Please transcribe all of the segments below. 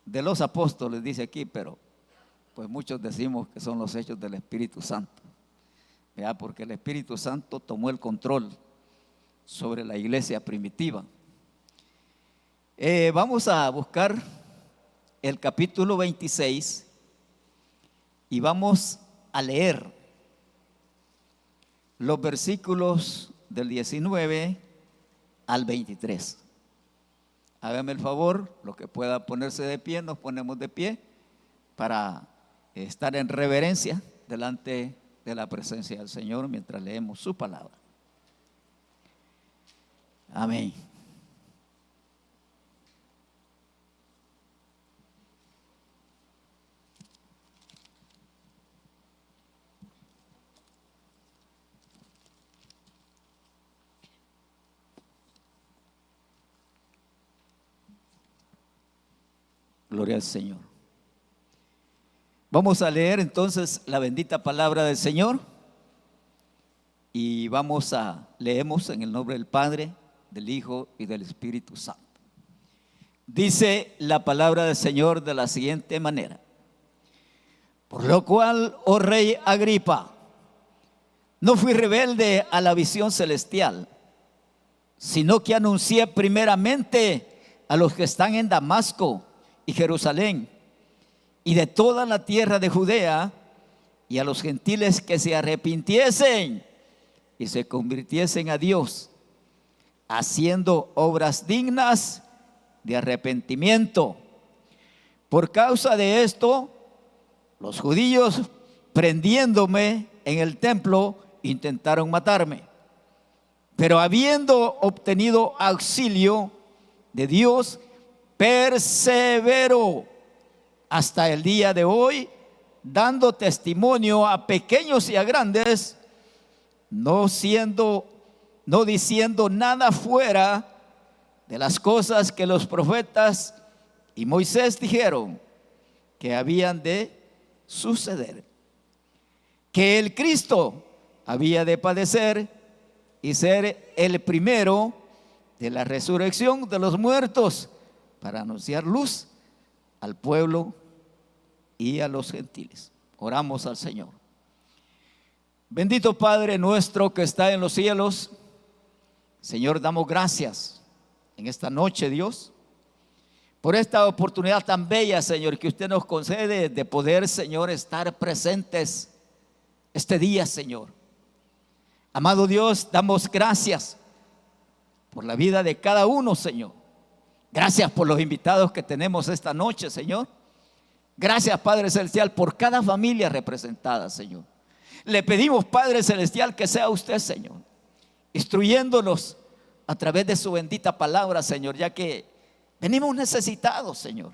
de los apóstoles, dice aquí, pero pues muchos decimos que son los hechos del Espíritu Santo, ¿verdad? Porque el Espíritu Santo tomó el control sobre la iglesia primitiva. Vamos a buscar el capítulo 26 y vamos a leer los versículos del 19 al 23. Hágame el favor, los que puedan ponerse de pie, nos ponemos de pie para estar en reverencia delante de la presencia del Señor mientras leemos su palabra. Amén. Gloria al Señor. Vamos a leer entonces la bendita palabra del Señor y leemos en el nombre del Padre, del Hijo y del Espíritu Santo. Dice la palabra del Señor de la siguiente manera: por lo cual, oh rey Agripa, no fui rebelde a la visión celestial, sino que anuncié primeramente a los que están en Damasco y Jerusalén y de toda la tierra de Judea, y a los gentiles que se arrepintiesen y se convirtiesen a Dios, haciendo obras dignas de arrepentimiento. Por causa de esto, los judíos, prendiéndome en el templo, intentaron matarme. Pero habiendo obtenido auxilio de Dios, persevero hasta el día de hoy, dando testimonio a pequeños y a grandes, no diciendo nada fuera de las cosas que los profetas y Moisés dijeron que habían de suceder, que el Cristo había de padecer y ser el primero de la resurrección de los muertos, para anunciar luz al pueblo y a los gentiles. Oramos al Señor. Bendito Padre nuestro que está en los cielos, Señor, damos gracias en esta noche, Dios, por esta oportunidad tan bella, Señor, que usted nos concede de poder, Señor, estar presentes este día, Señor. Amado Dios, damos gracias por la vida de cada uno, Señor. Gracias por los invitados que tenemos esta noche, Señor. Gracias, Padre Celestial, por cada familia representada, Señor. Le pedimos, Padre Celestial, que sea usted, Señor, instruyéndonos a través de su bendita palabra, Señor, ya que venimos necesitados, Señor.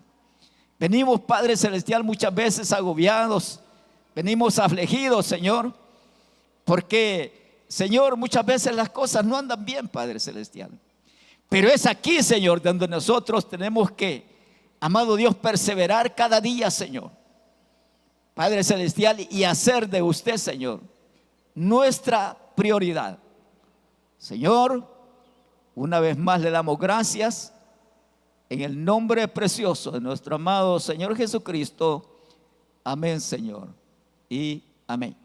Venimos, Padre Celestial, muchas veces agobiados, venimos afligidos, Señor, porque, Señor, muchas veces las cosas no andan bien, Padre Celestial. Pero es aquí, Señor, donde nosotros tenemos que, amado Dios, perseverar cada día, Señor, Padre Celestial, y hacer de usted, Señor, nuestra prioridad. Señor, una vez más le damos gracias en el nombre precioso de nuestro amado Señor Jesucristo. Amén, Señor, y amén.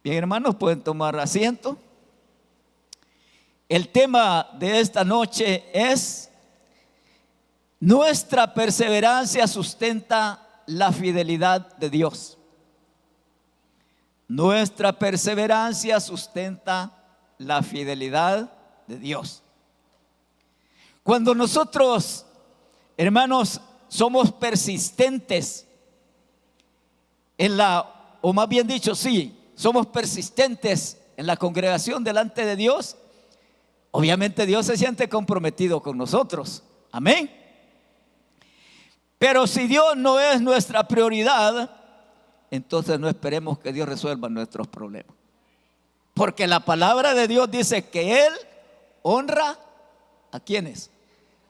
Bien, hermanos, pueden tomar asiento. El tema de esta noche es: nuestra perseverancia sustenta la fidelidad de Dios. Nuestra perseverancia sustenta la fidelidad de Dios. Cuando nosotros, hermanos, somos persistentes o más bien dicho, somos persistentes en la congregación delante de Dios, obviamente Dios se siente comprometido con nosotros. Amén. Pero si Dios no es nuestra prioridad, entonces no esperemos que Dios resuelva nuestros problemas. Porque la palabra de Dios dice que Él honra ¿a quiénes?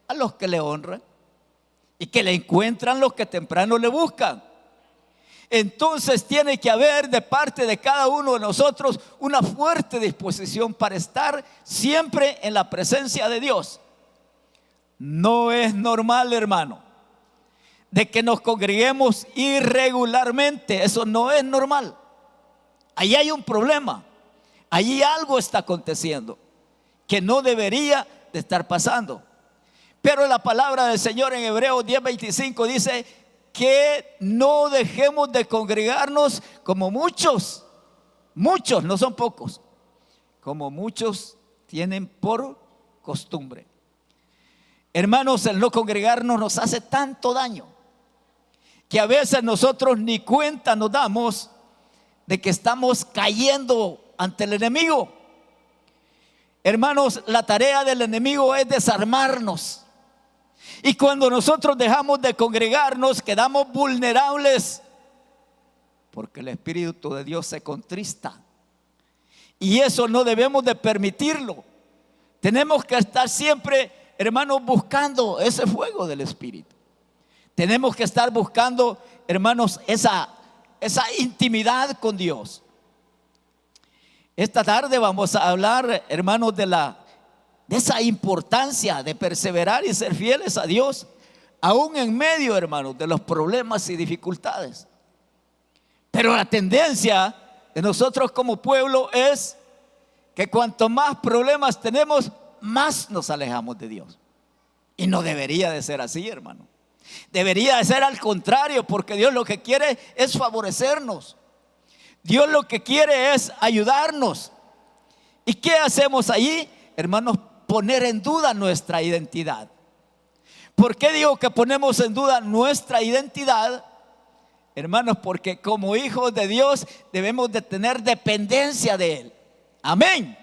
A los que le honran, y que le encuentran los que temprano le buscan. Entonces tiene que haber de parte de cada uno de nosotros una fuerte disposición para estar siempre en la presencia de Dios. No es normal, hermano. de que nos congreguemos irregularmente. Eso no es normal. Allí hay un problema. Allí algo está aconteciendo que no debería de estar pasando. Pero la palabra del Señor en Hebreos 10:25 dice que no dejemos de congregarnos como muchos, no son pocos, como muchos tienen por costumbre. Hermanos, el no congregarnos nos hace tanto daño que a veces nosotros ni cuenta nos damos de que estamos cayendo ante el enemigo. Hermanos, la tarea del enemigo es desarmarnos. Y cuando nosotros dejamos de congregarnos, quedamos vulnerables, porque el Espíritu de Dios se contrista. Y eso no debemos de permitirlo. Tenemos que estar siempre, hermanos, buscando ese fuego del Espíritu. Tenemos que estar buscando, hermanos, esa intimidad con Dios. Esta tarde vamos a hablar, hermanos, de esa importancia de perseverar y ser fieles a Dios, aún en medio, hermanos, de los problemas y dificultades. Pero la tendencia de nosotros como pueblo es que cuanto más problemas tenemos, más nos alejamos de Dios. Y no debería de ser así, hermano. Debería de ser al contrario, porque Dios lo que quiere es favorecernos. Dios lo que quiere es ayudarnos. ¿Y qué hacemos allí, hermanos? Poner en duda nuestra identidad. ¿Por qué digo que ponemos en duda nuestra identidad? Hermanos, porque como hijos de Dios debemos de tener dependencia de Él. Amén.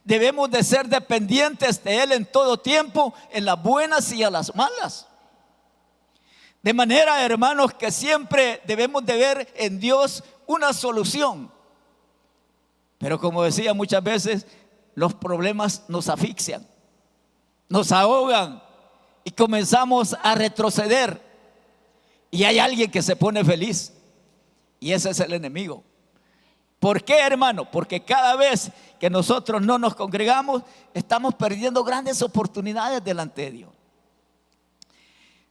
Debemos de ser dependientes de Él en todo tiempo, en las buenas y en las malas. De manera, hermanos, que siempre debemos de ver en Dios una solución. Pero como decía muchas veces, los problemas nos asfixian, nos ahogan y comenzamos a retroceder. Y hay alguien que se pone feliz, y ese es el enemigo. ¿Por qué, hermano? Porque cada vez que nosotros no nos congregamos, estamos perdiendo grandes oportunidades delante de Dios.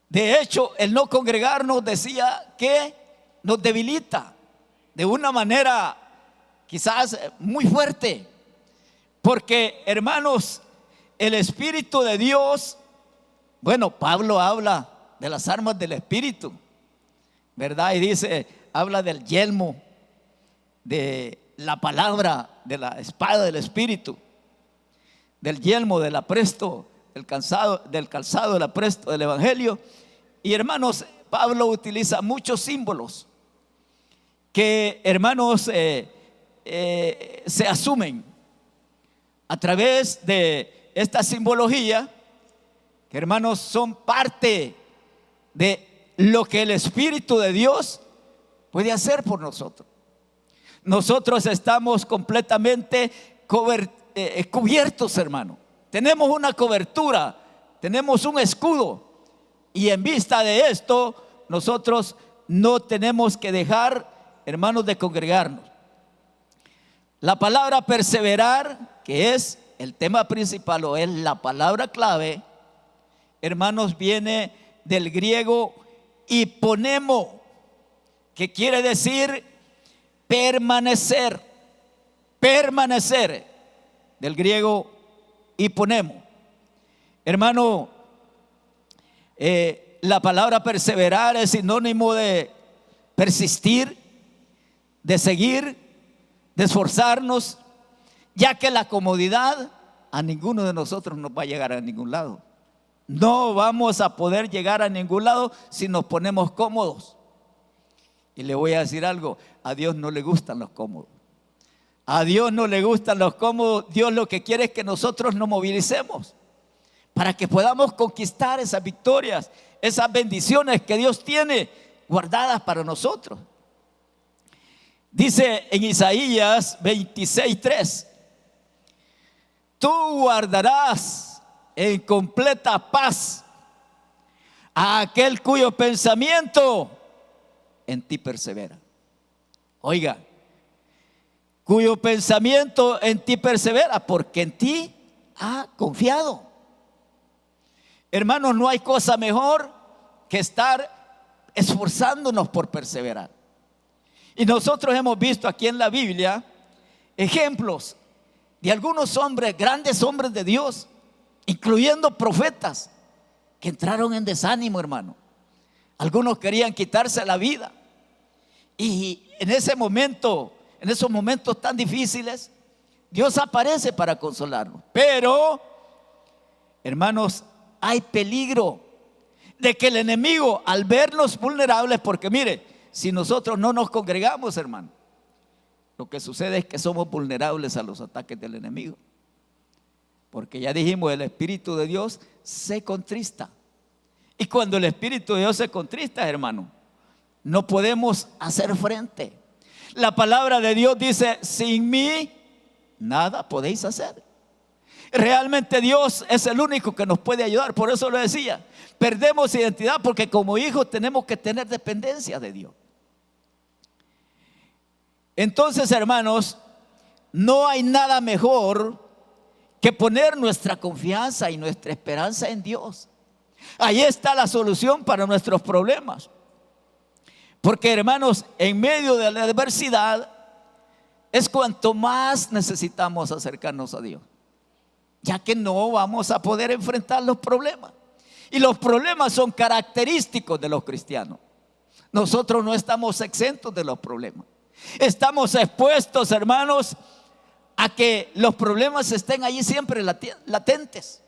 De hecho, el no congregarnos, decía, que nos debilita de una manera quizás muy fuerte. Porque, hermanos, el Espíritu de Dios, bueno, Pablo habla de las armas del Espíritu, ¿verdad? Y dice, habla del yelmo, de la palabra, de la espada del Espíritu, del yelmo, del apresto, del calzado del apresto del Evangelio. Y hermanos, Pablo utiliza muchos símbolos que, hermanos, se asumen a través de esta simbología, que, hermanos, son parte de lo que el Espíritu de Dios puede hacer por nosotros. Nosotros estamos completamente cubiertos, hermano. Tenemos una cobertura, tenemos un escudo, y en vista de esto, nosotros no tenemos que dejar, hermanos, de congregarnos. La palabra perseverar, que es el tema principal o es la palabra clave, hermanos, viene del griego hiponemo, que quiere decir permanecer. Permanecer, del griego hiponemo. Hermano, la palabra perseverar es sinónimo de persistir, de seguir, de esforzarnos, ya que la comodidad a ninguno de nosotros nos va a llegar a ningún lado. No vamos a poder llegar a ningún lado si nos ponemos cómodos. Y le voy a decir algo, a Dios no le gustan los cómodos. A Dios no le gustan los cómodos. Dios lo que quiere es que nosotros nos movilicemos para que podamos conquistar esas victorias, esas bendiciones que Dios tiene guardadas para nosotros. Dice en Isaías 26:3: tú guardarás en completa paz a aquel cuyo pensamiento en ti persevera. Oiga, cuyo pensamiento en ti persevera, porque en ti ha confiado. Hermanos, no hay cosa mejor que estar esforzándonos por perseverar. Y nosotros hemos visto aquí en la Biblia ejemplos de algunos hombres, grandes hombres de Dios, incluyendo profetas, que entraron en desánimo, hermano. Algunos querían quitarse la vida. Y en esos momentos tan difíciles, Dios aparece para consolarnos. Pero, hermanos, hay peligro de que el enemigo, al vernos vulnerables, porque mire, si nosotros no nos congregamos, hermano, lo que sucede es que somos vulnerables a los ataques del enemigo. Porque ya dijimos, el Espíritu de Dios se contrista. Y cuando el Espíritu de Dios se contrista, hermano, no podemos hacer frente. La palabra de Dios dice: sin mí nada podéis hacer. Realmente Dios es el único que nos puede ayudar. Por eso lo decía, perdemos identidad porque como hijos tenemos que tener dependencia de Dios. Entonces, hermanos, no hay nada mejor que poner nuestra confianza y nuestra esperanza en Dios. Ahí está la solución para nuestros problemas. Porque, hermanos, en medio de la adversidad es cuanto más necesitamos acercarnos a Dios, ya que no vamos a poder enfrentar los problemas. Y los problemas son característicos de los cristianos. Nosotros no estamos exentos de los problemas. Estamos expuestos, hermanos, a que los problemas estén allí siempre latentes.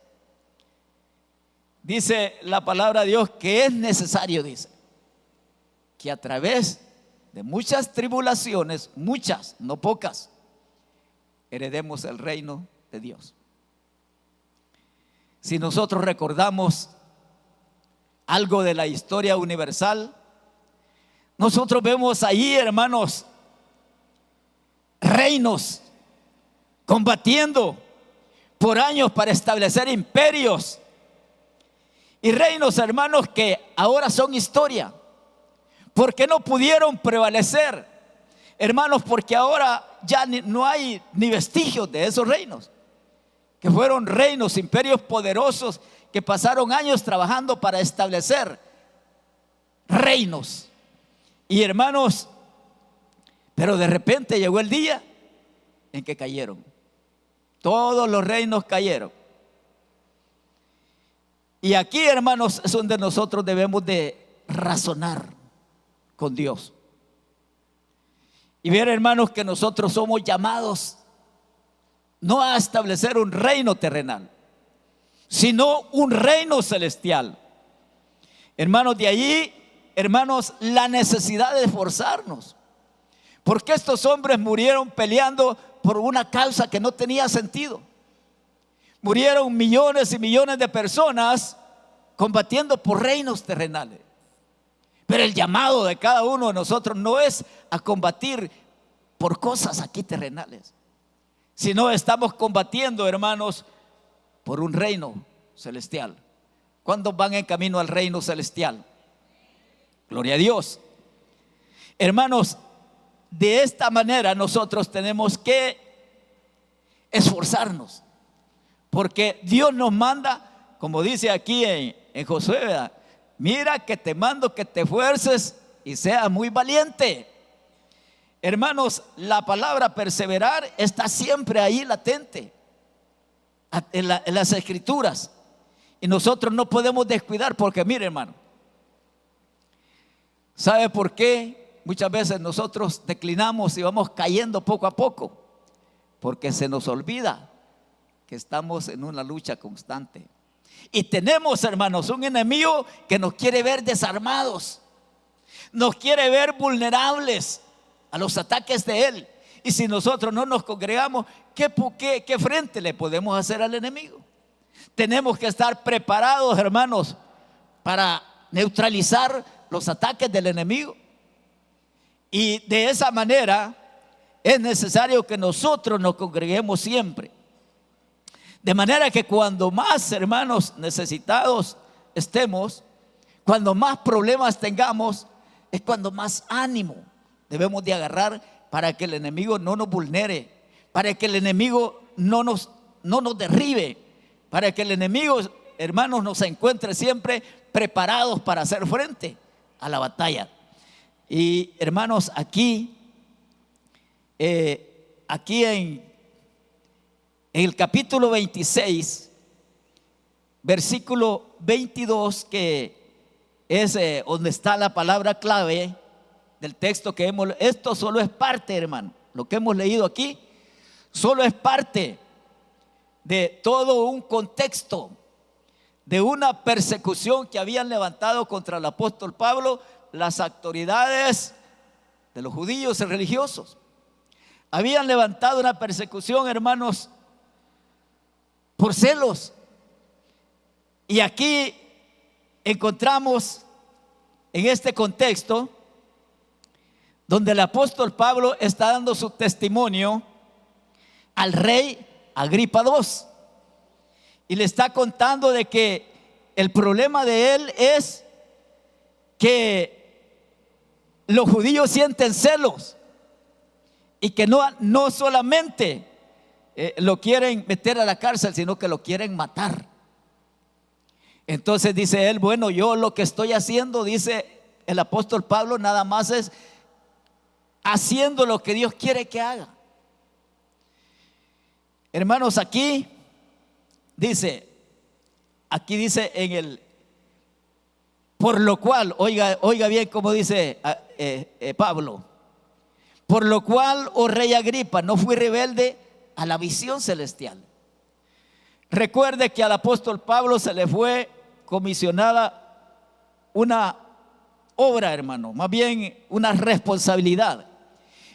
Dice la palabra de Dios que es necesario, dice, que a través de muchas tribulaciones, muchas, no pocas, heredemos el reino de Dios. Si nosotros recordamos algo de la historia universal, nosotros vemos ahí, hermanos, reinos combatiendo por años para establecer imperios y reinos, hermanos, que ahora son historia. ¿Por qué no pudieron prevalecer, hermanos? Porque ahora ya no hay ni vestigios de esos reinos, que fueron reinos, imperios poderosos que pasaron años trabajando para establecer reinos. Y, hermanos, pero de repente llegó el día en que cayeron. Todos los reinos cayeron. Y aquí, hermanos, es donde nosotros debemos de razonar con Dios y ver, hermanos, que nosotros somos llamados no a establecer un reino terrenal, sino un reino celestial. Hermanos, de allí, hermanos, la necesidad de esforzarnos, porque estos hombres murieron peleando por una causa que no tenía sentido. Murieron millones y millones de personas combatiendo por reinos terrenales. Pero el llamado de cada uno de nosotros no es a combatir por cosas aquí terrenales, sino estamos combatiendo, hermanos, por un reino celestial. ¿Cuántos van en camino al reino celestial? Gloria a Dios. Hermanos, de esta manera nosotros tenemos que esforzarnos, porque Dios nos manda, como dice aquí en Josué, ¿verdad? Mira que te mando que te esfuerces y seas muy valiente. Hermanos, la palabra perseverar está siempre ahí latente en las escrituras, y nosotros no podemos descuidar, porque mire, hermano, ¿sabe por qué muchas veces nosotros declinamos y vamos cayendo poco a poco? Porque se nos olvida que estamos en una lucha constante. Y tenemos, hermanos, un enemigo que nos quiere ver desarmados, nos quiere ver vulnerables a los ataques de él. Y si nosotros no nos congregamos, ¿qué frente le podemos hacer al enemigo? Tenemos que estar preparados, hermanos, para neutralizar los ataques del enemigo. Y de esa manera es necesario que nosotros nos congreguemos siempre. De manera que cuando más, hermanos, necesitados estemos, cuando más problemas tengamos, es cuando más ánimo debemos de agarrar para que el enemigo no nos vulnere, para que el enemigo no nos derribe, para que el enemigo, hermanos, nos encuentre siempre preparados para hacer frente a la batalla. Y hermanos, aquí en el capítulo 26, versículo 22, que es donde está la palabra clave del texto que hemos, esto solo es parte, hermano, lo que hemos leído aquí solo es parte de todo un contexto de una persecución que habían levantado contra el apóstol Pablo las autoridades de los judíos y religiosos. Habían levantado una persecución, hermanos, por celos. Y aquí encontramos en este contexto donde el apóstol Pablo está dando su testimonio al rey Agripa II y le está contando de que el problema de él es que los judíos sienten celos y que no solamente lo quieren meter a la cárcel, sino que lo quieren matar. Entonces dice él, bueno, yo lo que estoy haciendo, dice el apóstol Pablo, nada más es haciendo lo que Dios quiere que haga. Hermanos, aquí dice en el, por lo cual, oiga bien cómo dice Pablo, por lo cual, oh rey Agripa, no fui rebelde a la visión celestial. Recuerde que al apóstol Pablo se le fue comisionada una obra, hermano, más bien una responsabilidad,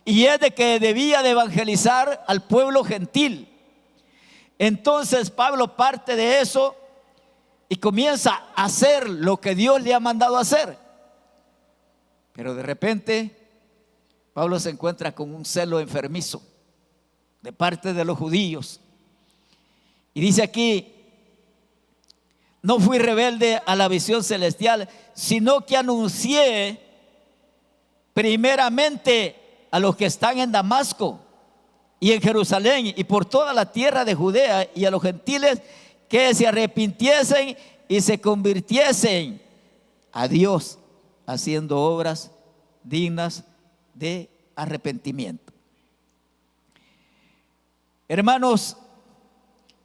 y es de que debía de evangelizar al pueblo gentil. Entonces Pablo parte de eso y comienza a hacer lo que Dios le ha mandado hacer. Pero de repente Pablo se encuentra con un celo enfermizo de parte de los judíos. Y dice aquí, no fui rebelde a la visión celestial, sino que anuncié primeramente a los que están en Damasco y en Jerusalén y por toda la tierra de Judea, y a los gentiles que se arrepintiesen y se convirtiesen a Dios, haciendo obras dignas de arrepentimiento. Hermanos,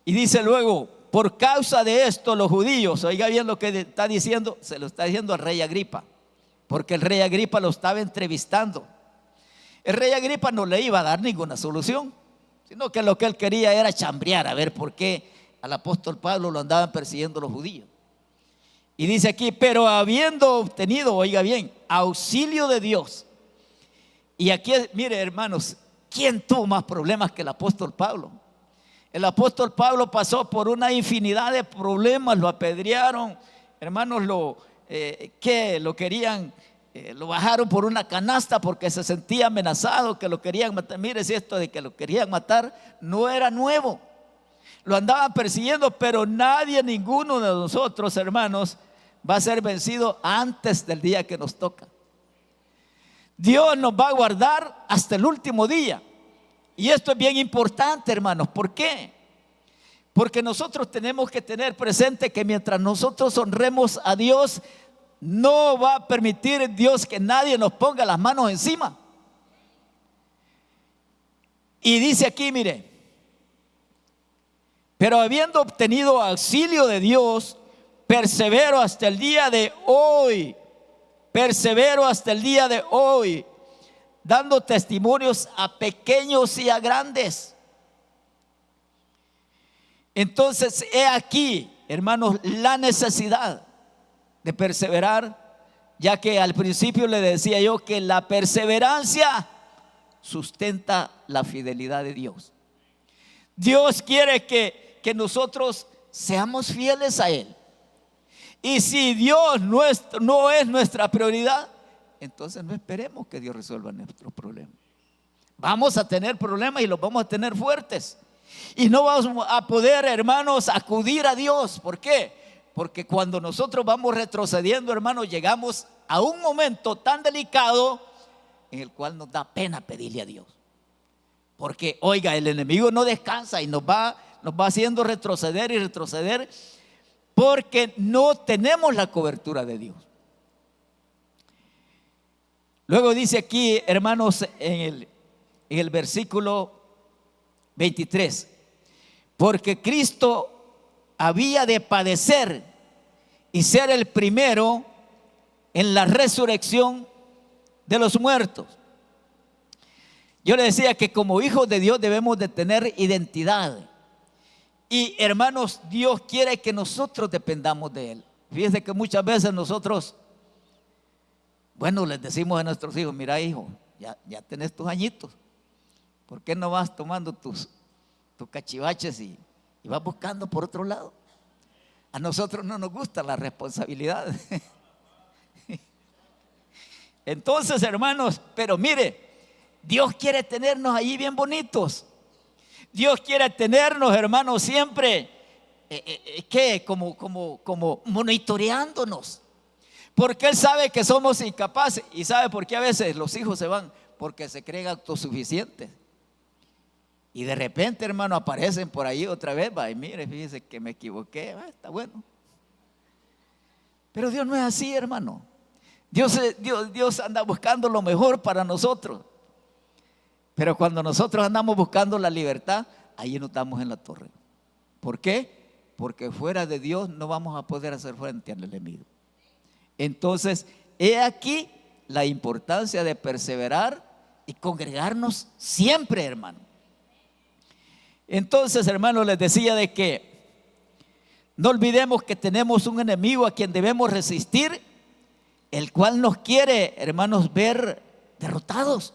y dice luego, por causa de esto los judíos, oiga bien lo que está diciendo, se lo está diciendo al rey Agripa, porque el rey Agripa lo estaba entrevistando. El rey Agripa no le iba a dar ninguna solución, sino que lo que él quería era chambrear, a ver por qué al apóstol Pablo lo andaban persiguiendo los judíos. Y dice aquí, pero habiendo obtenido, oiga bien, auxilio de Dios. Y aquí, mire hermanos, ¿quién tuvo más problemas que el apóstol Pablo? El apóstol Pablo pasó por una infinidad de problemas, lo apedrearon, hermanos, lo querían, lo bajaron por una canasta porque se sentía amenazado, que lo querían matar. Mire, si esto de que lo querían matar no era nuevo, lo andaban persiguiendo, pero nadie, ninguno de nosotros, hermanos, va a ser vencido antes del día que nos toca. Dios nos va a guardar hasta el último día. Y esto es bien importante, hermanos. ¿Por qué? Porque nosotros tenemos que tener presente que mientras nosotros honremos a Dios, no va a permitir Dios que nadie nos ponga las manos encima. Y dice aquí, mire, pero habiendo obtenido auxilio de Dios, persevero hasta el día de hoy. Persevero hasta el día de hoy, dando testimonios a pequeños y a grandes. Entonces, he aquí, hermanos, la necesidad de perseverar, ya que al principio le decía yo que la perseverancia sustenta la fidelidad de Dios. Dios quiere que nosotros seamos fieles a Él. Y si Dios no es nuestra prioridad, entonces no esperemos que Dios resuelva nuestros problemas. Vamos a tener problemas y los vamos a tener fuertes. Y no vamos a poder, hermanos, acudir a Dios. ¿Por qué? Porque cuando nosotros vamos retrocediendo, hermanos, llegamos a un momento tan delicado en el cual nos da pena pedirle a Dios. Porque, oiga, el enemigo no descansa y nos va haciendo retroceder y retroceder. porque no tenemos la cobertura de Dios. Luego dice aquí, hermanos, en el versículo 23, porque Cristo había de padecer y ser el primero en la resurrección de los muertos. Yo le decía que como hijos de Dios debemos de tener identidad. Y hermanos, Dios quiere que nosotros dependamos de Él. Fíjense que muchas veces nosotros, bueno, les decimos a nuestros hijos: mira, hijo, ya tenés tus añitos, ¿por qué no vas tomando tus cachivaches y vas buscando por otro lado? A nosotros no nos gusta la responsabilidad. Entonces, hermanos, pero mire, Dios quiere tenernos ahí bien bonitos. Dios quiere tenernos, hermanos, siempre como monitoreándonos, porque Él sabe que somos incapaces. ¿Y sabe por qué a veces los hijos se van? Porque se creen autosuficientes. Y de repente, hermano, aparecen por ahí otra vez. Va, y mire, fíjese que me equivoqué. Está bueno. Pero Dios no es así, hermano. Dios anda buscando lo mejor para nosotros. Pero cuando nosotros andamos buscando la libertad, ahí no estamos en la torre. ¿Por qué? Porque fuera de Dios no vamos a poder hacer frente al enemigo. Entonces, he aquí la importancia de perseverar y congregarnos siempre, hermano. Entonces, hermano, les decía de que no olvidemos que tenemos un enemigo a quien debemos resistir, el cual nos quiere, hermanos, ver derrotados.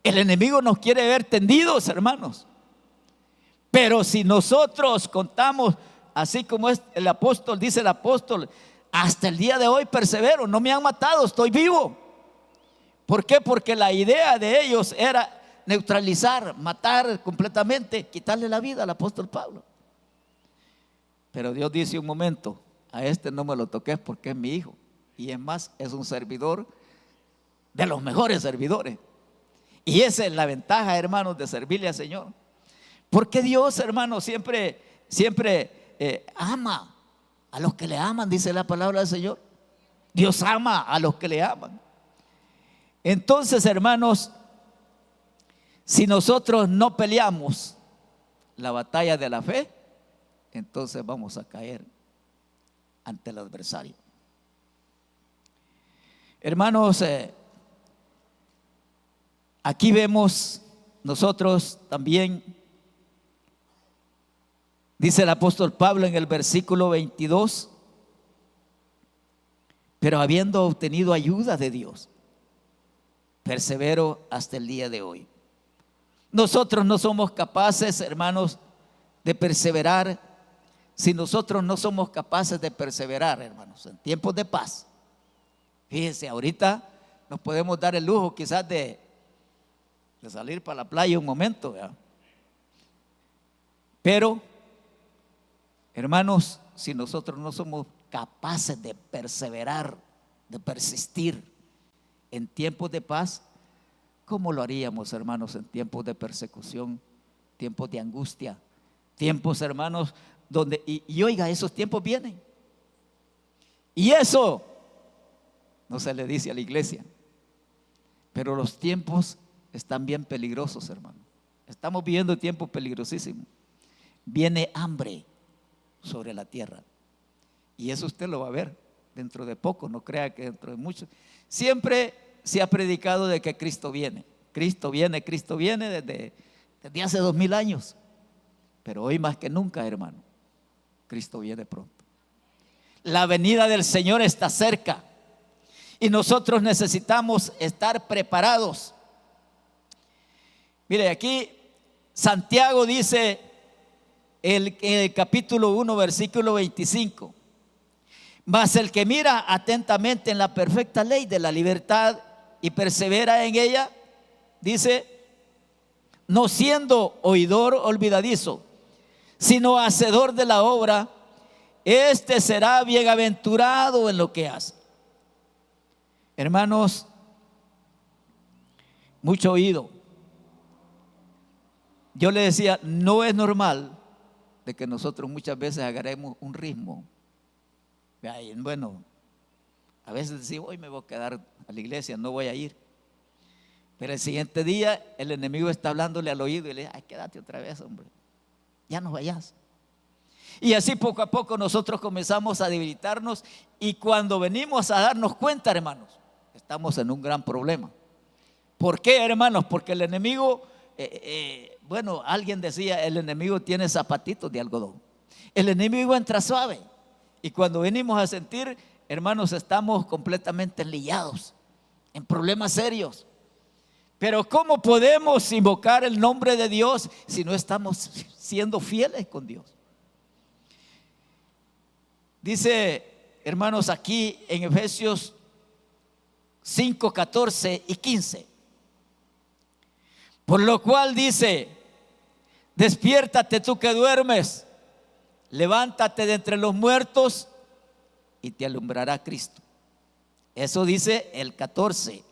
El enemigo nos quiere ver tendidos, hermanos. Pero si nosotros contamos, así como es el apóstol, dice el apóstol: hasta el día de hoy persevero, no me han matado, estoy vivo. ¿Por qué? Porque la idea de ellos era neutralizar, matar completamente, quitarle la vida al apóstol Pablo. Pero Dios dice: un momento, a este no me lo toques porque es mi hijo. Y es más, es un servidor de los mejores servidores. Y esa es la ventaja, hermanos, de servirle al Señor. Porque Dios, hermanos, siempre ama a los que le aman, dice la palabra del Señor. Dios ama a los que le aman. Entonces, hermanos, si nosotros no peleamos la batalla de la fe, entonces vamos a caer ante el adversario. Hermanos, aquí vemos nosotros también, dice el apóstol Pablo en el versículo 22, pero habiendo obtenido ayuda de Dios, persevero hasta el día de hoy. Nosotros no somos capaces, hermanos, de perseverar si nosotros no somos capaces de perseverar, hermanos, en tiempos de paz. Fíjense, ahorita nos podemos dar el lujo quizás de salir para la playa un momento, ¿verdad? Pero, hermanos, si nosotros no somos capaces de perseverar, de persistir en tiempos de paz, ¿cómo lo haríamos, hermanos, en tiempos de persecución, tiempos de angustia, tiempos, hermanos, donde, y oiga, esos tiempos vienen? Y eso no se le dice a la iglesia, pero los tiempos están bien peligrosos, hermano. Estamos viviendo tiempos peligrosísimos. Viene hambre sobre la tierra, y eso usted lo va a ver dentro de poco. No crea que dentro de mucho. Siempre se ha predicado de que Cristo viene. Cristo viene, Cristo viene desde hace 2000 años. Pero hoy más que nunca, hermano, Cristo viene pronto. La venida del Señor está cerca y nosotros necesitamos estar preparados. Mire, aquí Santiago dice en el capítulo 1, versículo 25: mas el que mira atentamente en la perfecta ley de la libertad y persevera en ella, dice, no siendo oidor olvidadizo, sino hacedor de la obra, este será bienaventurado en lo que hace. Hermanos, mucho oído. Yo le decía, no es normal de que nosotros muchas veces agarremos un ritmo. Bueno, a veces decimos, hoy me voy a quedar a la iglesia, no voy a ir. Pero el siguiente día el enemigo está hablándole al oído y le dice, ay, quédate otra vez, hombre, ya no vayas. Y así poco a poco nosotros comenzamos a debilitarnos, y cuando venimos a darnos cuenta, hermanos, estamos en un gran problema. ¿Por qué, hermanos? Porque el enemigo, bueno, alguien decía, el enemigo tiene zapatitos de algodón. El enemigo entra suave, y cuando venimos a sentir, hermanos, estamos completamente liados en problemas serios. Pero ¿cómo podemos invocar el nombre de Dios si no estamos siendo fieles con Dios? Dice, hermanos, aquí en Efesios 5, 14 y 15. Por lo cual dice, despiértate tú que duermes, levántate de entre los muertos y te alumbrará Cristo. Eso dice el 14,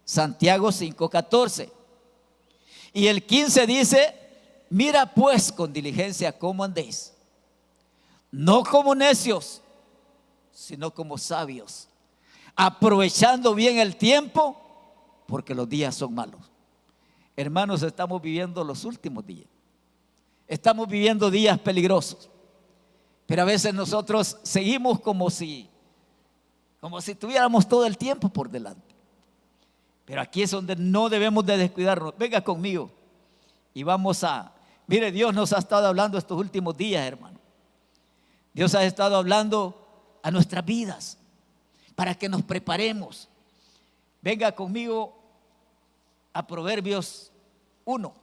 Santiago 5, 14. Y el 15 dice, mira pues con diligencia cómo andéis, no como necios, sino como sabios, aprovechando bien el tiempo, porque los días son malos. Hermanos, estamos viviendo los últimos días. Estamos viviendo días peligrosos. Pero a veces nosotros seguimos como si tuviéramos todo el tiempo por delante. Pero aquí es donde no debemos de descuidarnos. Venga conmigo y vamos a... Mire, Dios nos ha estado hablando estos últimos días, hermano. Dios ha estado hablando a nuestras vidas para que nos preparemos. Venga conmigo a Proverbios 1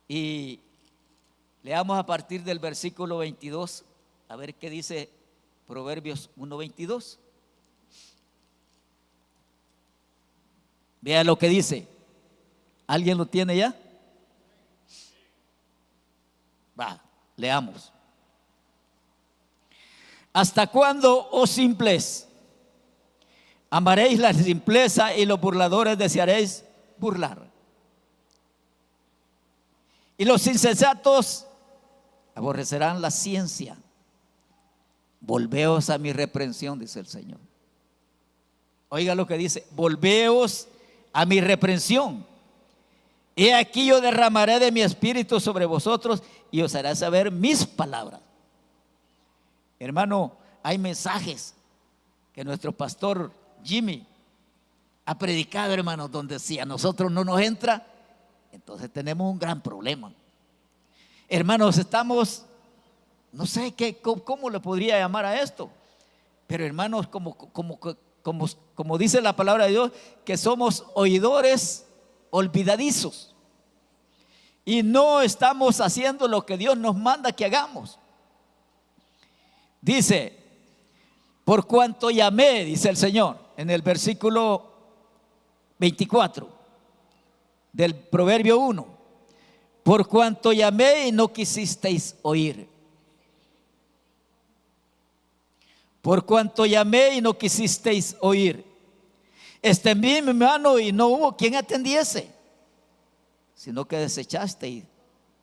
y leamos a partir del versículo 22, a ver qué dice Proverbios 1:22. Vea lo que dice. ¿Alguien lo tiene ya? Va, leamos. ¿Hasta cuándo, oh simples, amaréis la simpleza y los burladores desearéis burlar? Y los insensatos aborrecerán la ciencia. Volveos a mi reprensión, dice el Señor. Oiga lo que dice, volveos a mi reprensión. He aquí yo derramaré de mi espíritu sobre vosotros y os haré saber mis palabras. Hermano, hay mensajes que nuestro pastor Jimmy ha predicado, hermano, donde si a nosotros no nos entra, entonces tenemos un gran problema. Hermanos, estamos, no sé cómo le podría llamar a esto, pero hermanos, como dice la palabra de Dios, que somos oidores olvidadizos y no estamos haciendo lo que Dios nos manda que hagamos. Dice, por cuanto llamé, dice el Señor, en el versículo 24 del Proverbio 1, por cuanto llamé y no quisisteis oír. Por cuanto llamé y no quisisteis oír. Extendí mi mano y no hubo quien atendiese, sino que desechasteis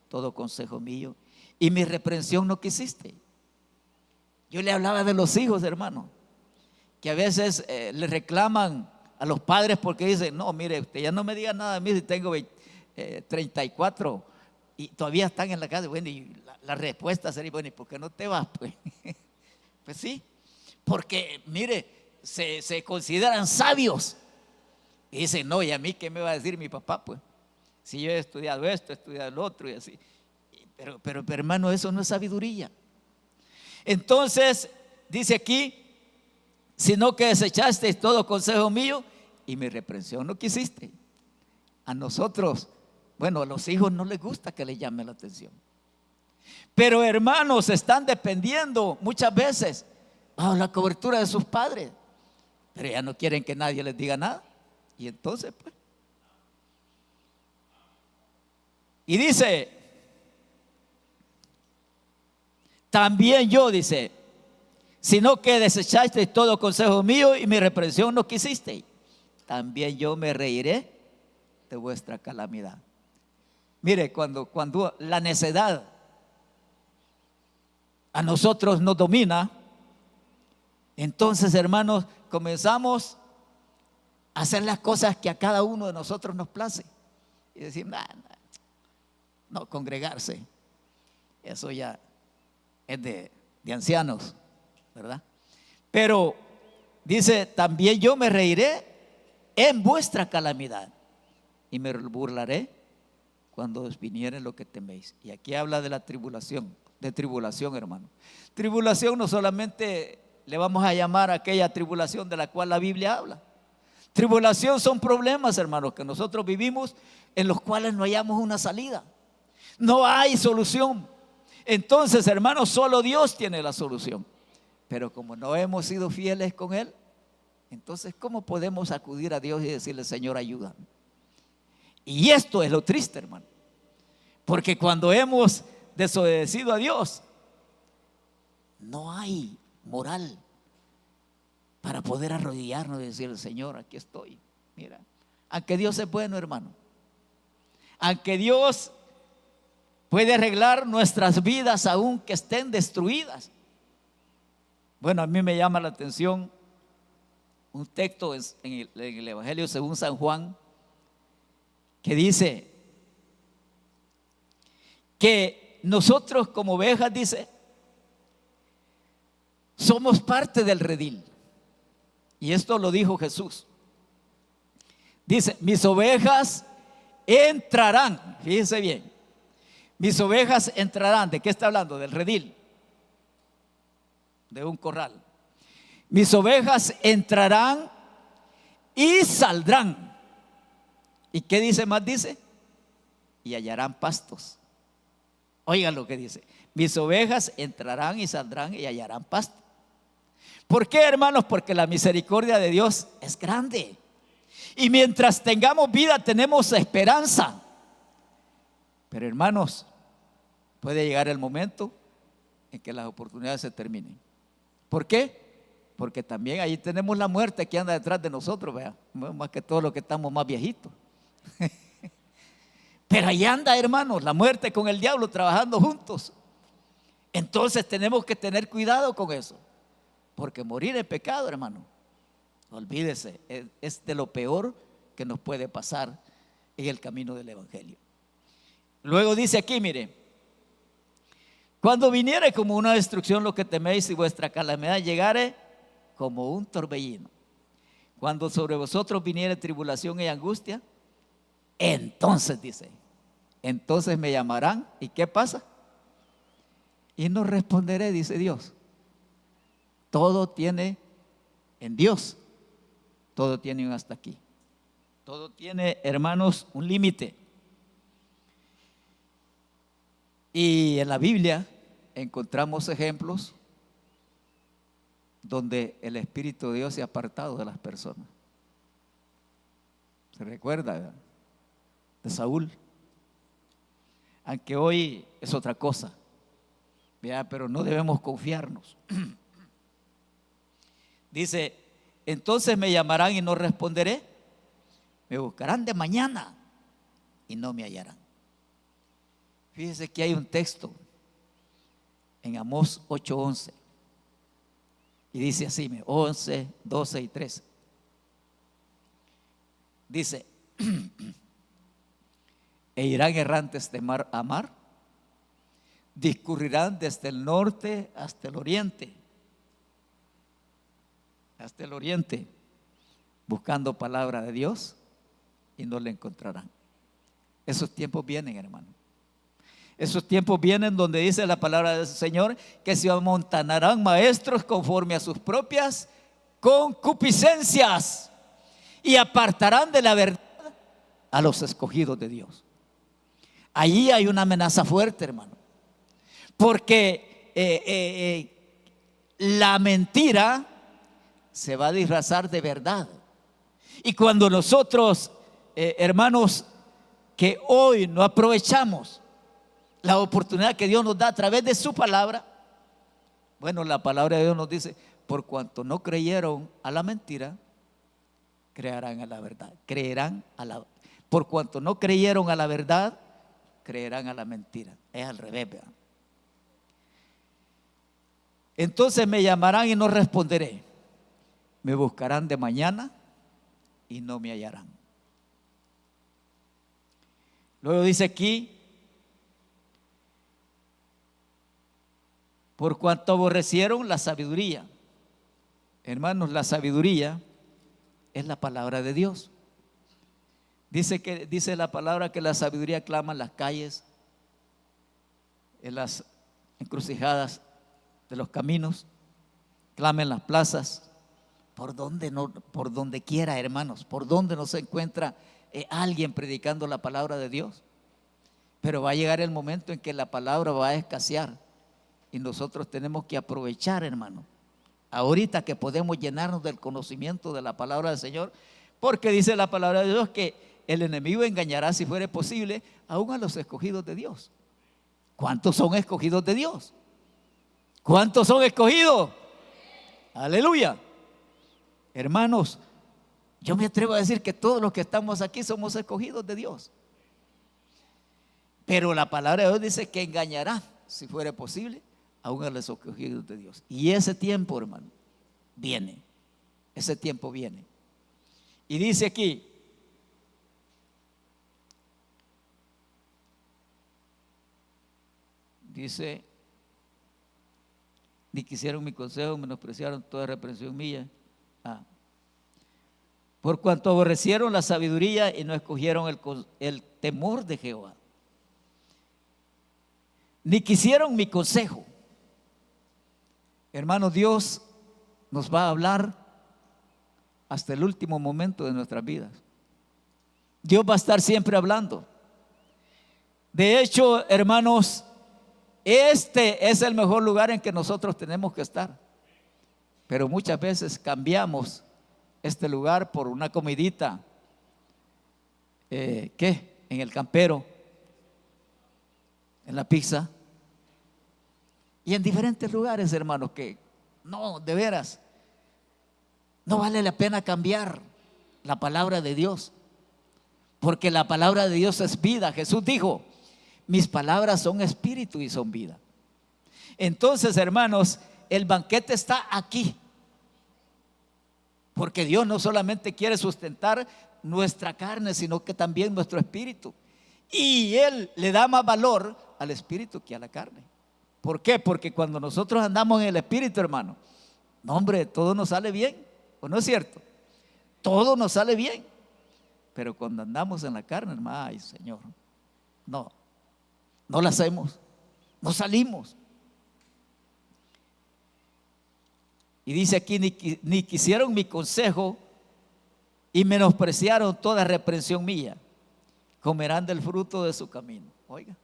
todo consejo mío y mi reprensión no quisiste. Yo le hablaba de los hijos, hermano, que a veces le reclaman a los padres porque dicen, no, mire, usted ya no me diga nada de mí si tengo 34 y todavía están en la casa. Bueno, y la respuesta sería, bueno, ¿y por qué no te vas? Pues sí, porque mire, se consideran sabios y dicen, no, ¿y a mí qué me va a decir mi papá? Pues si yo he estudiado esto, he estudiado lo otro y así. Pero hermano, eso no es sabiduría. Entonces dice aquí, sino que desechasteis todo consejo mío y mi reprensión no quisiste. A nosotros, bueno, a los hijos no les gusta que les llame la atención, pero hermanos, están dependiendo muchas veces bajo la cobertura de sus padres, pero ya no quieren que nadie les diga nada. Y entonces pues, y dice, también yo, dice, sino que desechasteis todo consejo mío y mi reprensión no quisisteis, también yo me reiré de vuestra calamidad. Mire, cuando la necedad a nosotros nos domina, entonces, hermanos, comenzamos a hacer las cosas que a cada uno de nosotros nos place y decir, no, congregarse, eso ya es de ancianos, ¿verdad? Pero dice, también yo me reiré en vuestra calamidad y me burlaré cuando os viniere lo que teméis. Y aquí habla de la tribulación, hermano. Tribulación no solamente le vamos a llamar a aquella tribulación de la cual la Biblia habla. Tribulación son problemas, hermanos, que nosotros vivimos, en los cuales no hallamos una salida. No hay solución. Entonces, hermanos, solo Dios tiene la solución. Pero como no hemos sido fieles con Él, entonces, ¿cómo podemos acudir a Dios y decirle, Señor, ayúdame? Y esto es lo triste, hermano. Porque cuando hemos desobedecido a Dios, no hay moral para poder arrodillarnos y decirle, Señor, aquí estoy. Mira, aunque Dios es bueno, hermano, aunque Dios puede arreglar nuestras vidas aunque estén destruidas. Bueno, a mí me llama la atención un texto en el Evangelio según San Juan, que dice que nosotros como ovejas, dice, somos parte del redil. Y esto lo dijo Jesús. Dice, mis ovejas entrarán, fíjense bien, mis ovejas entrarán. ¿De qué está hablando? Del redil, de un corral. Mis ovejas entrarán y saldrán. ¿Y qué dice más? Dice, y hallarán pastos. Oigan lo que dice, mis ovejas entrarán y saldrán y hallarán pasto. ¿Por qué, hermanos? Porque la misericordia de Dios es grande. Y mientras tengamos vida tenemos esperanza. Pero, hermanos, puede llegar el momento en que las oportunidades se terminen. ¿Por qué? Porque también ahí tenemos la muerte que anda detrás de nosotros, vea, más que todo lo que estamos más viejitos. Pero ahí anda, hermanos, la muerte con el diablo trabajando juntos. Entonces tenemos que tener cuidado con eso, porque morir en pecado, hermano, olvídese, es de lo peor que nos puede pasar en el camino del Evangelio. Luego dice aquí, mire, cuando viniere como una destrucción lo que teméis y vuestra calamidad llegare como un torbellino, cuando sobre vosotros viniere tribulación y angustia, entonces dice, entonces me llamarán. ¿Y qué pasa? Y no responderé, dice Dios. Todo tiene en Dios, todo tiene un hasta aquí. Todo tiene, hermanos, un límite. Y en la Biblia encontramos ejemplos donde el Espíritu de Dios se ha apartado de las personas. ¿Se recuerda, verdad? De Saúl? Aunque hoy es otra cosa, ¿verdad? Pero no debemos confiarnos. Dice, entonces me llamarán y no responderé, me buscarán de mañana y no me hallarán. Fíjese que hay un texto en Amós 8:11 y dice así, 11, 12 y 13. Dice, e irán errantes de mar a mar, discurrirán desde el norte hasta el oriente, buscando palabra de Dios y no la encontrarán. Esos tiempos vienen, hermano. Esos tiempos vienen donde dice la palabra del Señor que se amontonarán maestros conforme a sus propias concupiscencias y apartarán de la verdad a los escogidos de Dios. Allí hay una amenaza fuerte, hermano, porque la mentira se va a disfrazar de verdad. Y cuando nosotros, hermanos, que hoy no aprovechamos la oportunidad que Dios nos da a través de su palabra, bueno, la palabra de Dios nos dice, por cuanto no creyeron a la mentira, creerán a la verdad. Por cuanto no creyeron a la verdad, creerán a la mentira. Es al revés, ¿verdad? Entonces me llamarán y no responderé. Me buscarán de mañana y no me hallarán. Luego dice aquí, por cuanto aborrecieron la sabiduría. Hermanos, la sabiduría es la palabra de Dios. Dice la palabra que la sabiduría clama en las calles, en las encrucijadas de los caminos, clama en las plazas, por donde quiera, hermanos, por donde no se encuentra alguien predicando la palabra de Dios. Pero va a llegar el momento en que la palabra va a escasear y nosotros tenemos que aprovechar, hermano, ahorita que podemos llenarnos del conocimiento de la palabra del Señor, porque dice la palabra de Dios que el enemigo engañará, si fuere posible, aún a los escogidos de Dios. ¿Cuántos son escogidos de Dios? ¿Cuántos son escogidos? Aleluya. Hermanos, yo me atrevo a decir que todos los que estamos aquí somos escogidos de Dios. Pero la palabra de Dios dice que engañará, si fuera posible, aún a los escogidos de Dios. Y ese tiempo, hermano, viene. Ese tiempo viene. Y dice aquí, ni quisieron mi consejo, menospreciaron toda reprensión mía. Por cuanto aborrecieron la sabiduría y no escogieron el temor de Jehová, ni quisieron mi consejo. Hermano, Dios nos va a hablar hasta el último momento de nuestras vidas. Dios va a estar siempre hablando. De hecho, hermanos, este es el mejor lugar en que nosotros tenemos que estar. Pero muchas veces cambiamos este lugar por una comidita, en el campero, en la pizza y en diferentes lugares, hermanos, que no, de veras, no vale la pena cambiar la palabra de Dios, porque la palabra de Dios es vida. Jesús dijo, mis palabras son espíritu y son vida. Entonces, hermanos, el banquete está aquí, porque Dios no solamente quiere sustentar nuestra carne, sino que también nuestro espíritu. Y Él le da más valor al espíritu que a la carne. ¿Por qué? Porque cuando nosotros andamos en el espíritu, hermano, no, hombre, todo nos sale bien, ¿o no es cierto? Todo nos sale bien. Pero cuando andamos en la carne, hermano, ay, Señor, no la hacemos, no salimos. Y dice aquí, ni quisieron mi consejo y menospreciaron toda reprensión mía. Comerán del fruto de su camino. Oiga,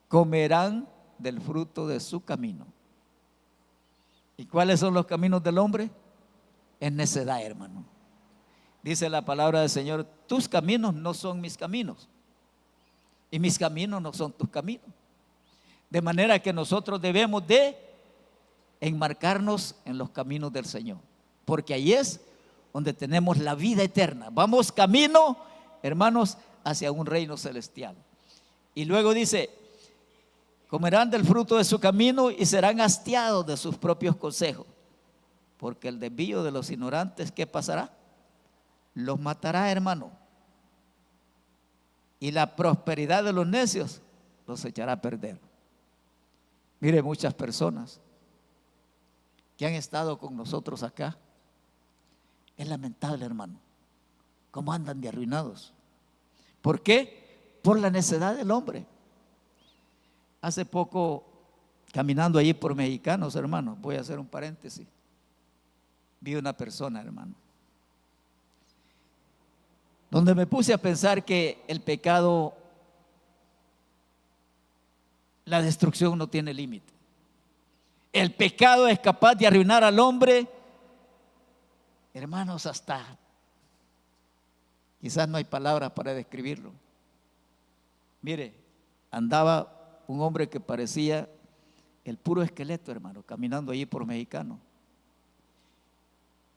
comerán del fruto de su camino. ¿Y cuáles son los caminos del hombre? Es necedad, hermano. Dice la palabra del Señor, tus caminos no son mis caminos y mis caminos no son tus caminos. De manera que nosotros debemos de enmarcarnos en los caminos del Señor, porque ahí es donde tenemos la vida eterna. Vamos camino, hermanos, hacia un reino celestial. Y luego dice, comerán del fruto de su camino y serán hastiados de sus propios consejos, porque el desvío de los ignorantes, ¿qué pasará? Los matará, hermano, y la prosperidad de los necios los echará a perder. Mire, muchas personas que han estado con nosotros acá, es lamentable, hermano, cómo andan de arruinados. ¿Por qué? Por la necedad del hombre. Hace poco, caminando allí por Mexicanos, hermano, voy a hacer un paréntesis, vi una persona, hermano, donde me puse a pensar que el pecado, la destrucción no tiene límite. El pecado es capaz de arruinar al hombre, hermanos, hasta, quizás no hay palabras para describirlo. Mire, andaba un hombre que parecía el puro esqueleto, hermano, caminando allí por Mexicano,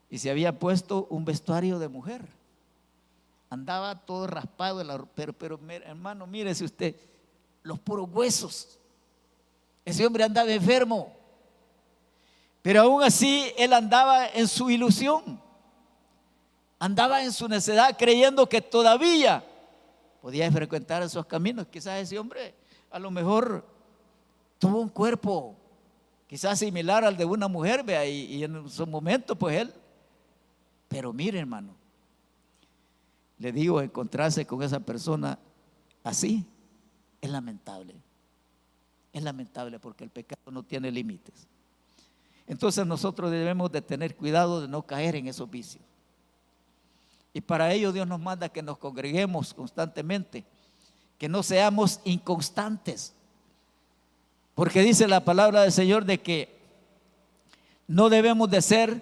y se había puesto un vestuario de mujer. Andaba todo raspado, pero hermano, mírese usted, los puros huesos. Ese hombre andaba enfermo. Pero aún así él andaba en su ilusión, andaba en su necedad, creyendo que todavía podía frecuentar esos caminos. Quizás ese hombre a lo mejor tuvo un cuerpo quizás similar al de una mujer, vea, y en su momento pues él. Pero mire, hermano, le digo, encontrarse con esa persona así es lamentable. Es lamentable porque el pecado no tiene límites. Entonces nosotros debemos de tener cuidado de no caer en esos vicios. Y para ello Dios nos manda que nos congreguemos constantemente, que no seamos inconstantes. Porque dice la palabra del Señor de que no debemos de ser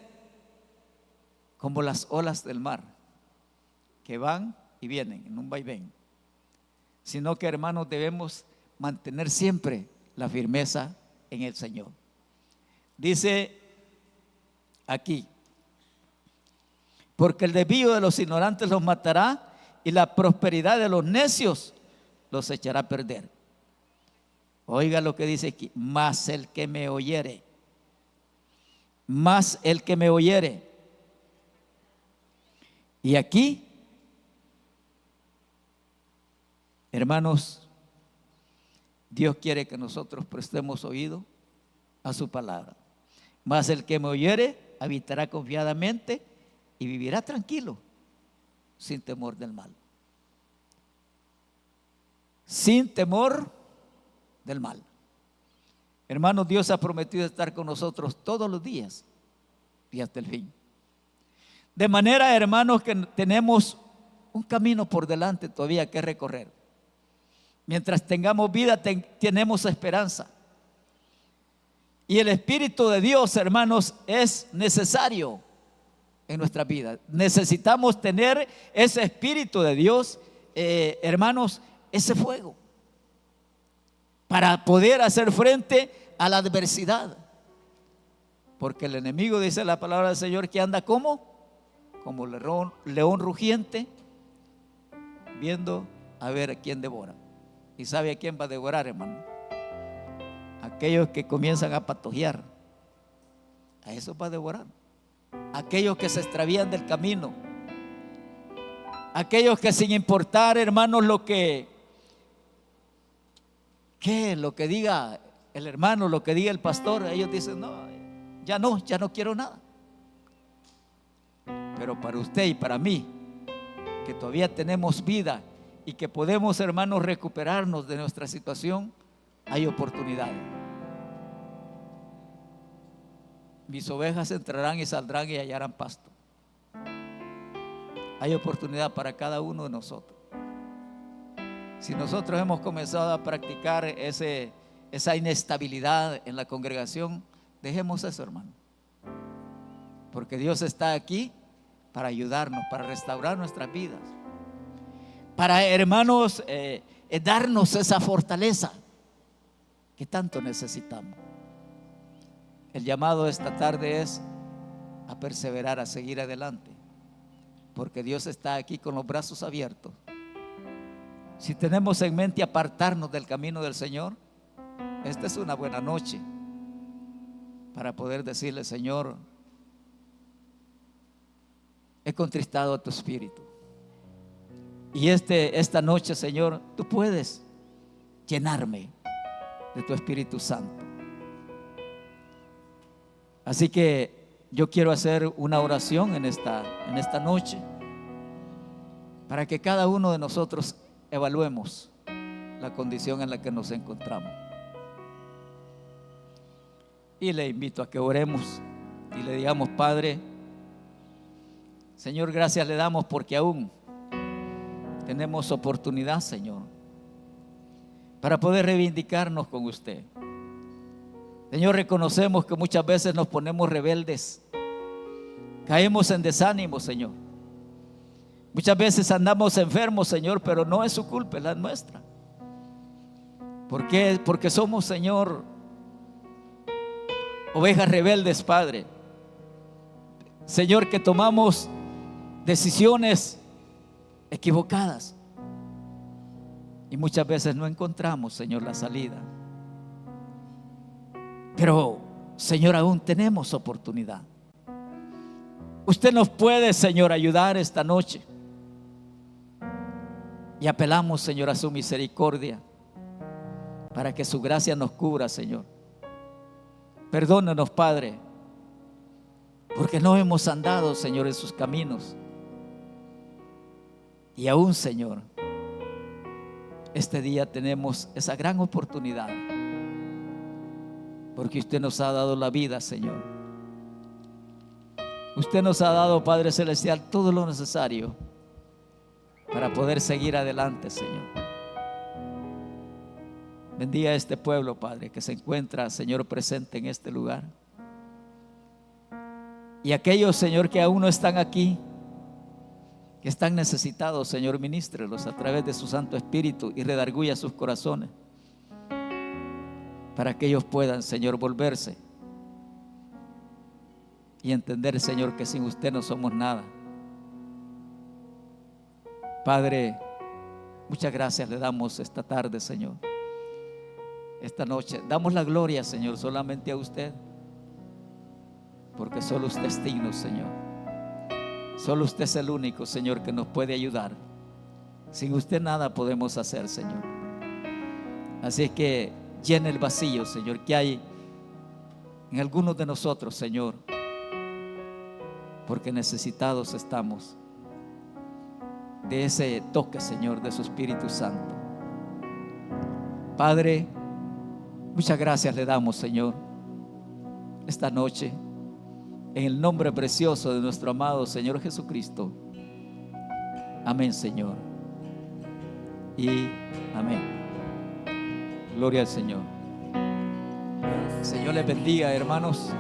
como las olas del mar, que van y vienen en un vaivén, sino que, hermanos, debemos mantener siempre la firmeza en el Señor. Dice aquí: porque el desvío de los ignorantes los matará, y la prosperidad de los necios los echará a perder. Oiga lo que dice aquí: mas el que me oyere, mas el que me oyere. Y aquí, hermanos, Dios quiere que nosotros prestemos oído a su palabra. Mas el que me oyere habitará confiadamente y vivirá tranquilo, sin temor del mal. Sin temor del mal. Hermanos, Dios ha prometido estar con nosotros todos los días y hasta el fin. De manera, hermanos, que tenemos un camino por delante todavía que recorrer. Mientras tengamos vida, tenemos esperanza. Y el Espíritu de Dios, hermanos, es necesario en nuestra vida. Necesitamos tener ese Espíritu de Dios, hermanos, ese fuego, para poder hacer frente a la adversidad. Porque el enemigo, dice la palabra del Señor, que anda como león rugiente, viendo a ver a quién devora. ¿Y sabe a quién va a devorar, hermano? Aquellos que comienzan a patojear, a esos va a devorar. Aquellos que se extravían del camino, aquellos que, sin importar, hermanos, lo que diga el hermano, lo que diga el pastor, ellos dicen: no quiero nada. Pero para usted y para mí, que todavía tenemos vida y que podemos, hermanos, recuperarnos de nuestra situación, hay oportunidades. Mis ovejas entrarán y saldrán y hallarán pasto. Hay oportunidad para cada uno de nosotros. Si nosotros hemos comenzado a practicar esa inestabilidad en la congregación, dejemos eso, hermano. Porque Dios está aquí para ayudarnos, para restaurar nuestras vidas, para, hermanos, darnos esa fortaleza que tanto necesitamos. El llamado esta tarde es a perseverar, a seguir adelante, porque Dios está aquí con los brazos abiertos. Si tenemos en mente apartarnos del camino del Señor, esta es una buena noche para poder decirle: Señor, he contristado a tu espíritu, y esta noche, Señor, tú puedes llenarme de tu Espíritu Santo. Así que yo quiero hacer una oración en esta noche, para que cada uno de nosotros evaluemos la condición en la que nos encontramos. Y le invito a que oremos y le digamos: Padre, Señor, gracias le damos porque aún tenemos oportunidad, Señor, para poder reivindicarnos con usted. Señor, reconocemos que muchas veces nos ponemos rebeldes, caemos en desánimo, Señor. Muchas veces andamos enfermos, Señor, pero no es su culpa, es la nuestra. ¿Por qué? Porque somos, Señor, ovejas rebeldes, Padre. Señor, que tomamos decisiones equivocadas y muchas veces no encontramos, Señor, la salida. Pero Señor, aún tenemos oportunidad. Usted nos puede, Señor, ayudar esta noche. Y apelamos, Señor, a su misericordia para que su gracia nos cubra, Señor. Perdónanos, Padre, porque no hemos andado, Señor, en sus caminos. Y aún, Señor, este día tenemos esa gran oportunidad, porque usted nos ha dado la vida, Señor. Usted nos ha dado, Padre Celestial, todo lo necesario para poder seguir adelante, Señor. Bendiga a este pueblo, Padre, que se encuentra, Señor, presente en este lugar. Y aquellos, Señor, que aún no están aquí, que están necesitados, Señor, ministrelos a través de su Santo Espíritu y redarguya sus corazones, para que ellos puedan, Señor, volverse y entender, Señor, que sin usted no somos nada. Padre, muchas gracias le damos esta tarde, Señor, esta noche. Damos la gloria, Señor, solamente a usted, porque solo usted es digno, Señor. Solo usted es el único, Señor, que nos puede ayudar. Sin usted nada podemos hacer, Señor. Así es que llene el vacío, Señor, que hay en algunos de nosotros, Señor, porque necesitados estamos de ese toque, Señor, de su Espíritu Santo. Padre, muchas gracias le damos, Señor, esta noche, en el nombre precioso de nuestro amado Señor Jesucristo. Amén, Señor, y amén. Gloria al Señor. Señor les bendiga, hermanos.